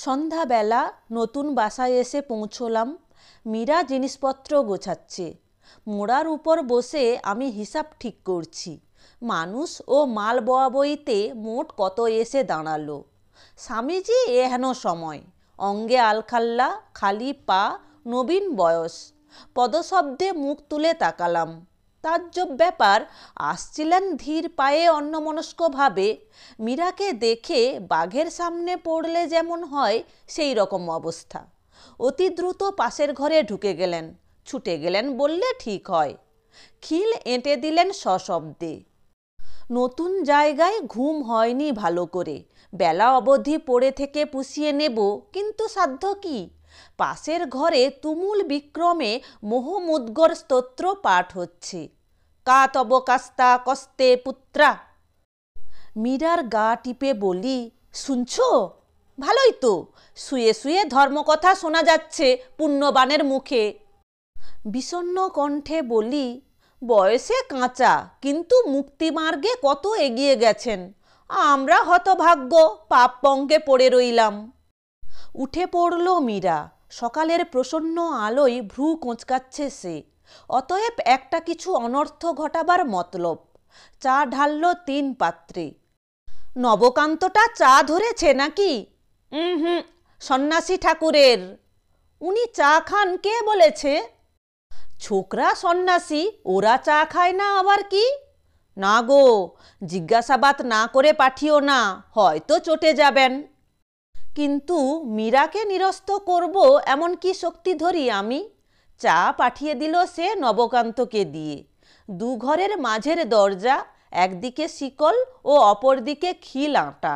সন্ধ্যাবেলা নতুন বাসায় এসে পৌঁছলাম। মীরা জিনিসপত্র গোছাচ্ছে। মোড়ার উপর বসে আমি হিসাব ঠিক করছি। মানুষ ও মাল বইতে মোট কত এসে দাঁড়ালো। স্বামীজি এহেন সময়, অঙ্গে আলখাল্লা, খালি পা, নবীন বয়স। পদশব্দে মুখ তুলে তাকালাম। তাজ্জব ব্যাপার, আসছিলেন ধীর পায়ে অন্যমনস্কভাবে। মীরাকে দেখে বাঘের সামনে পড়লে যেমন হয় সেই রকম অবস্থা। অতি দ্রুত পাশের ঘরে ঢুকে গেলেন, ছুটে গেলেন বললে ঠিক হয়। খিল এঁটে দিলেন সশব্দে। নতুন জায়গায় ঘুম হয়নি ভালো করে। বেলা অবধি পড়ে থেকে পুষিয়ে নেব, কিন্তু সাধ্য কি? পাশের ঘরে তুমুল বিক্রমে মোহমুদ্গর স্তোত্র পাঠ হচ্ছে। কা তব কাস্তা কস্তে পুত্রা। মীরার গা টিপে বলি, শুনছো? ভালোই তো, শুয়ে শুয়ে ধর্মকথা শোনা যাচ্ছে পুণ্যবানের মুখে। বিষণ্ণ কণ্ঠে বলি, বয়সে কাঁচা, কিন্তু মুক্তিমার্গে কত এগিয়ে গেছেন। আমরা হতভাগ্য পাপ পঙ্কে পড়ে রইলাম। উঠে পড়ল মীরা। সকালের প্রসন্ন আলোয় ভ্রু কোঁচকাচ্ছে সে। অতএব একটা কিছু অনর্থ ঘটাবার মতলব। চা ঢালল 3 পাত্রে। নবকান্তটা চা ধরেছে নাকি? হুম, সন্ন্যাসী ঠাকুরের। উনি চা খান কে বলেছে? ছোকরা সন্ন্যাসী, ওরা চা খায় না আবার কি? না গো, জিজ্ঞাসাবাদ না করে পাঠিও না, হয়তো চটে যাবেন। কিন্তু মীরাকে নিরস্ত করব এমন কি শক্তি ধরি আমি? চা পাঠিয়ে দিল সে নবকান্তকে দিয়ে। দুঘরের মাঝের দরজা, একদিকে শিকল ও অপরদিকে খিল আঁটা।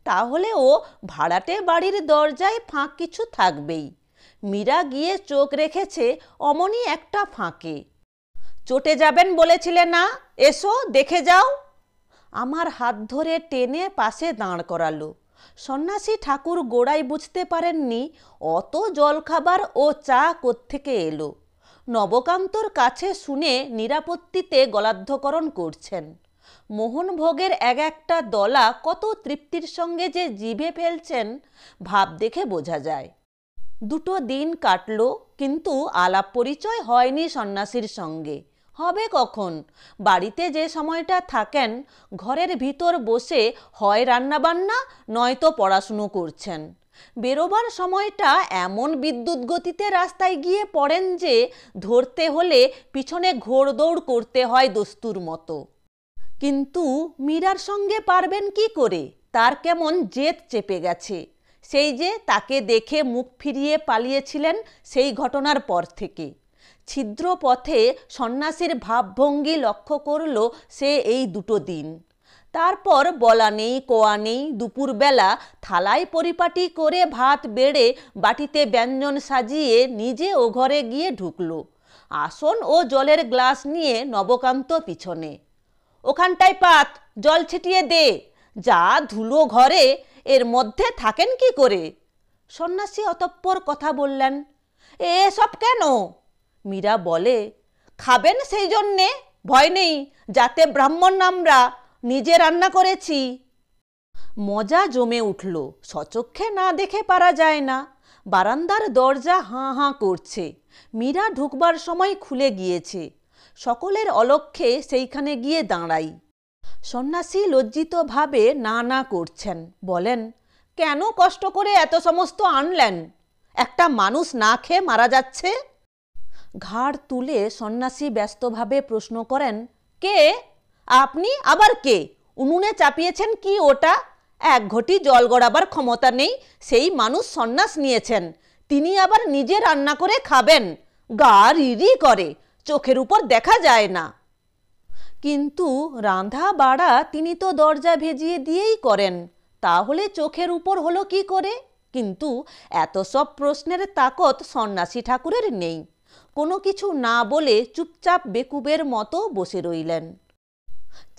তাহলে ও ভাড়াটে বাড়ির দরজায় ফাঁক কিছু থাকবেই। মীরা গিয়ে চোখ রেখেছে অমনি একটা ফাঁকে। চটে যাবেন বলেছিলে না, এসো দেখে যাও। আমার হাত ধরে টেনে পাশে দাঁড় করালো। সন্ন্যাসী ঠাকুর গোড়ায় বুঝতে পারেননি অত জলখাবার ও চা কোত্থেকে এলো। নবকান্তর কাছে শুনে নিরাপত্তিতে গলাধ্যকরণ করছেন। মোহনভোগের এক একটা দলা কত তৃপ্তির সঙ্গে যে জিভে ফেলছেন ভাব দেখে বোঝা যায়। 2 দিন কাটল, কিন্তু আলাপ পরিচয় হয়নি সন্ন্যাসীর সঙ্গে। হবে কখন? বাড়িতে যে সময়টা থাকেন, ঘরের ভিতর বসে হয় রান্নাবান্না, নয়তো পড়াশুনো করছেন। বেরোবার সময়টা এমন বিদ্যুৎ গতিতে রাস্তায় গিয়ে পড়েন যে ধরতে হলে পিছনে ঘোড়দৌড় করতে হয় দস্তুর মতো। কিন্তু মীরার সঙ্গে পারবেন কি করে? তার কেমন জেদ চেপে গেছে। সেই যে তাকে দেখে মুখ ফিরিয়ে পালিয়েছিলেন সেই ঘটনার পর থেকে। ছিদ্র পথে সন্ন্যাসীর ভাবভঙ্গি লক্ষ্য করল সে এই 2 দিন। তারপর বলা নেই কোয়া নেই, দুপুরবেলা থালায় পরিপাটি করে ভাত বেড়ে বাটিতে ব্যঞ্জন সাজিয়ে নিজে ও ঘরে গিয়ে ঢুকল। আসন ও জলের গ্লাস নিয়ে নবকান্ত পিছনে। ওখানটায় পাত, জল ছিটিয়ে দে। যা ধুলো ঘরে, এর মধ্যে থাকেন কি করে? সন্ন্যাসী অতঃপর কথা বললেন, এসব কেন? মীরা বলে, খাবেন সেই জন্যে, ভয় নেই, যাতে ব্রাহ্মণ আমরা, নিজে রান্না করেছি। মজা জমে উঠল। সচক্ষে না দেখে পারা যায় না। বারান্দার দরজা হাঁ হাঁ করছে। মীরা ঢুকবার সময় খুলে গিয়েছে। সকলের অলক্ষ্যে সেইখানে গিয়ে দাঁড়াই। সন্ন্যাসী লজ্জিতভাবে না না করছেন। বলেন, কেন কষ্ট করে এত সমস্ত আনলেন? একটা মানুষ না খেয়ে মারা যাচ্ছে। ঘাড় তুলে সন্ন্যাসী ব্যস্তভাবে প্রশ্ন করেন, কে? আপনি আবার কে? উনুনে চাপিয়েছেন কি ওটা? 1 ঘটি জল গড়াবার ক্ষমতা নেই সেই মানুষ সন্ন্যাস নিয়েছেন, তিনি আবার নিজে রান্না করে খাবেন? গা রিরি করে, চোখের উপর দেখা যায় না। কিন্তু রাঁধা বাড়া তিনি তো দরজা ভেজিয়ে দিয়েই করেন, তাহলে চোখের উপর হলো কি করে? কিন্তু এত সব প্রশ্নের তাকত সন্ন্যাসী ঠাকুরের নেই। কোনো কিছু না বলে চুপচাপ বেকুবের মতো বসে রইলেন।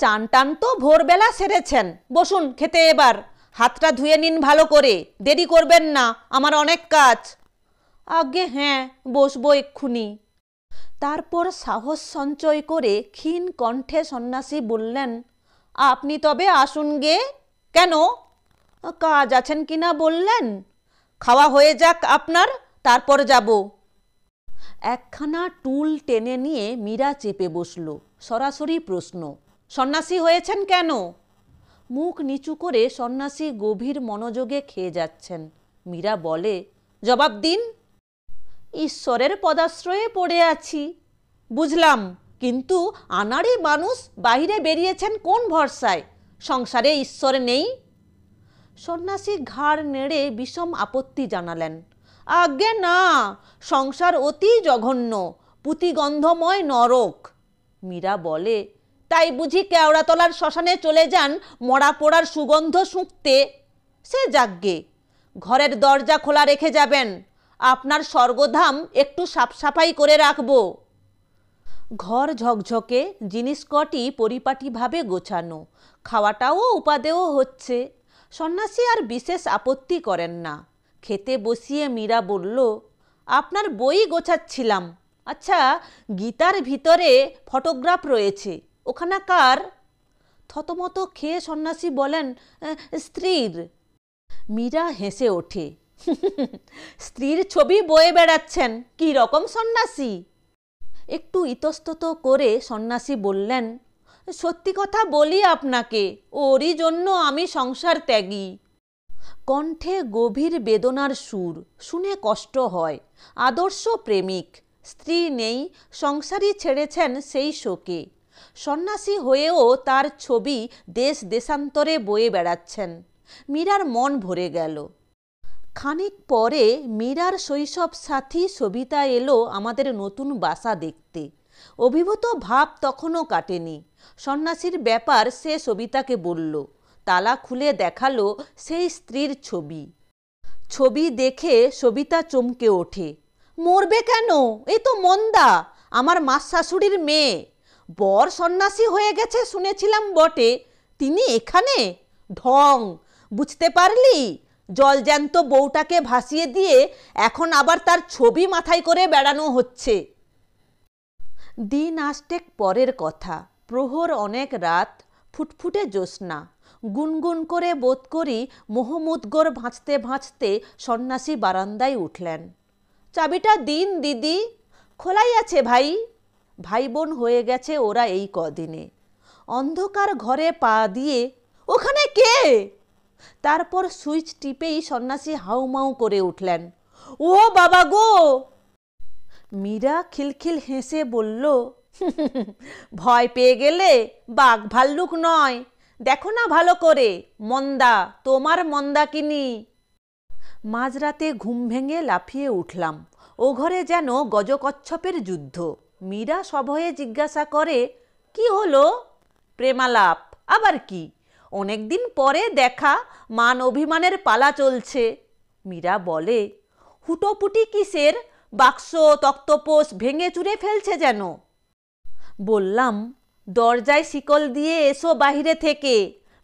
চান টান তো ভোরবেলা সেরেছেন, বসুন খেতে এবার। হাতটা ধুয়ে নিন ভালো করে, দেরি করবেন না, আমার অনেক কাজ। আগে হ্যাঁ, বসবো এক্ষুনি। তারপর সাহস সঞ্চয় করে ক্ষীণ কণ্ঠে সন্ন্যাসী বললেন, আপনি তবে আসুন গে। কেন? কাজ আছেন কিনা বললেন। খাওয়া হয়ে যাক আপনার, তারপর যাব। একখানা টুল টেনে নিয়ে মীরা চেপে বসল। সরাসরি প্রশ্ন, সন্ন্যাসী হয়েছেন কেন? মুখ নিচু করে সন্ন্যাসী গভীর মনোযোগে খেয়ে যাচ্ছেন। মীরা বলে, জবাব দিন। ঈশ্বরের পদাশ্রয়ে পড়ে আছি। বুঝলাম, কিন্তু আনাড়ি মানুষ বাহিরে বেরিয়েছেন কোন ভরসায়? সংসারে ঈশ্বর নেই? সন্ন্যাসী ঘাড় নেড়ে বিষম আপত্তি জানালেন। আজ্ঞে না, সংসার অতি জঘন্য, পুতিগন্ধময় নরক। মীরা বলে, তাই বুঝি কেওড়াতলার শ্মশানে চলে যান মরা পোড়ার সুগন্ধ শুঁকতে? সে যাগ্গে, ঘরের দরজা খোলা রেখে যাবেন। আপনার স্বর্গধাম একটু সাফসাফাই করে রাখব। ঘর ঝকঝকে, জিনিস কটি পরিপাটিভাবে গোছানো, খাওয়াটাও উপাদেয় হচ্ছে। সন্ন্যাসী আর বিশেষ আপত্তি করেন না। খেতে বসিয়ে মীরা বলল, আপনার বই গোছাচ্ছিলাম। আচ্ছা, গীতার ভিতরে ফটোগ্রাফ রয়েছে, ওখানা কার? থতমত খেয়ে সন্ন্যাসী বলেন, স্ত্রীর। মীরা হেসে ওঠে। স্ত্রীর ছবি বয়ে বেড়াচ্ছেন, কি রকম সন্ন্যাসী? একটু ইতস্তত করে সন্ন্যাসী বললেন, সত্যি কথা বলি আপনাকে, ওরই জন্য আমি সংসার ত্যাগী। কণ্ঠে গভীর বেদনার সুর, শুনে কষ্ট হয়। আদর্শ প্রেমিক, স্ত্রী নেই, সংসারই ছেড়েছেন সেই শোকে। সন্ন্যাসী হয়েও তার ছবি দেশ দেশান্তরে বয়ে বেড়াচ্ছেন। মীরার মন ভরে গেল। খানিক পরে মীরার শৈশব সাথী সবিতা এলো আমাদের নতুন বাসা দেখতে। অভিভূত ভাব তখনও কাটেনি। সন্ন্যাসীর ব্যাপার সে সবিতাকে বলল। তালা খুলে দেখালো সেই স্ত্রীর ছবি। ছবি দেখে সবিতা চমকে ওঠে। মরবে কেন? এ তো মন্দা, আমার মাস শাশুড়ির মেয়ে। বর সন্ন্যাসী হয়ে গেছে শুনেছিলাম বটে, তিনি এখানে? ঢং, বুঝতে পারলি? জলজ্যান্ত বউটাকে ভাসিয়ে দিয়ে এখন আবার তার ছবি মাথায় করে বেড়ানো হচ্ছে। দিন আষ্টেক পরের কথা। প্রহর অনেক রাত, ফুটফুটে জ্যোৎস্না। গুনগুন করে বোধ করি মোহমুদ্গর ভাঁজতে ভাঁজতে সন্ন্যাসী বারান্দায় উঠলেন। চাবিটা দিন দিদি। খোলাই আছে ভাই। ভাই বোন হয়ে গেছে ওরা এই কদিনে। অন্ধকার ঘরে পা দিয়ে, ওখানে কে? তারপর সুইচ টিপেই সন্ন্যাসী হাউমাউ করে উঠলেন, ও বাবা গো! মীরা খিলখিল হেসে বলল, ভয় পেয়ে গেলে? বাঘ ভাল্লুক নয়, দেখো না ভালো করে, মন্দা, তোমার মন্দাকিনী। মাঝরাতে ঘুম ভেঙে লাফিয়ে উঠলাম। ও ঘরে যেন গজকচ্ছপের যুদ্ধ। মীরা সভয়ে জিজ্ঞাসা করে, কি হলো? প্রেমালাপ, আবার কি? অনেকদিন পরে দেখা, মান অভিমানের পালা চলছে। মীরা বলে, হুটোপুটি কিসের? বাক্স তক্তপোষ ভেঙে চুরে ফেলছে যেন। বললাম, দরজায় শিকল দিয়ে এসো বাহিরে থেকে।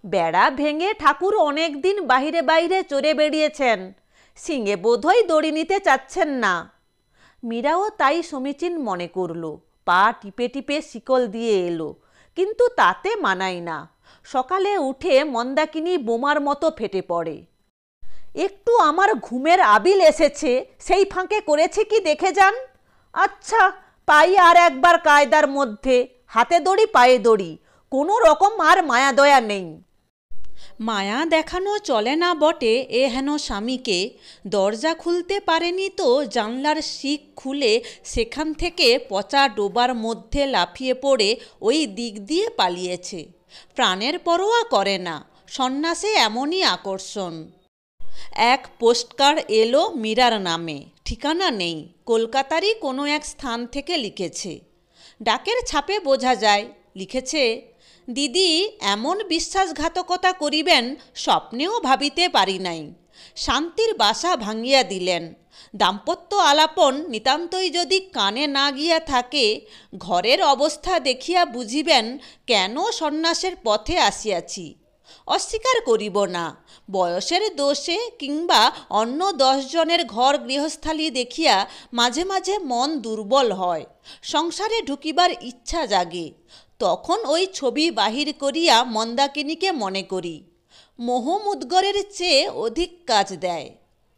বেড়া ভেঙে ঠাকুর অনেক দিন বাহিরে বাইরে চড়ে বেরিয়েছেন, সিংহে বোধহয় দড়ি নিতে চাচ্ছেন না। মীরাও তাই সমীচীন মনে করল। পা টিপে টিপে শিকল দিয়ে এলো, কিন্তু তাতে মানায় না। সকালে উঠে মন্দাকিনী বোমার মতো ফেটে পড়ে। একটু আমার ঘুমের আবিল এসেছে, সেই ফাঁকে করেছে কি দেখে যান। আচ্ছা, পাই আর একবার কায়দার মধ্যে, হাতে দড়ি পায়ে দড়ি, কোনো রকম আর মায়া দয়া নেই। মায়া দেখানো চলে না বটে এ হেন স্বামীকে। দরজা খুলতে পারেনি তো জানলার শিক খুলে সেখান থেকে পচা ডোবার মধ্যে লাফিয়ে পড়ে ওই দিক দিয়ে পালিয়েছে। প্রাণের পরোয়া করে না, সন্ন্যাসে এমনই আকর্ষণ। এক পোস্টকার্ড এলো মীরার নামে, ঠিকানা নেই, কলকাতারই কোনো এক স্থান থেকে লিখেছে। ডাকের ছাপে বোঝা যায় লিখেছে, দিদি এমন বিশ্বাসঘাতকতা করিবেন স্বপ্নেও ভাবিতে পারি নাই। শান্তির বাসা ভাঙিয়া দিলেন। দাম্পত্য আলাপন নিতান্তই যদি কানে না গিয়া থাকে, ঘরের অবস্থা দেখিয়া বুঝিবেন কেন সন্ন্যাসের পথে আসিয়াছি। অস্বীকার করিব না, বয়সের দোষে কিংবা অন্য 10 জনের ঘর গৃহস্থালী দেখিয়া মাঝে মাঝে মন দুর্বল হয়, সংসারে ঢুকিবার ইচ্ছা জাগে। তখন ওই ছবি বাহির করিয়া মন্দাকিনীকে মনে করি। মোহমুদ্গরের চেয়ে অধিক কাজ দেয়।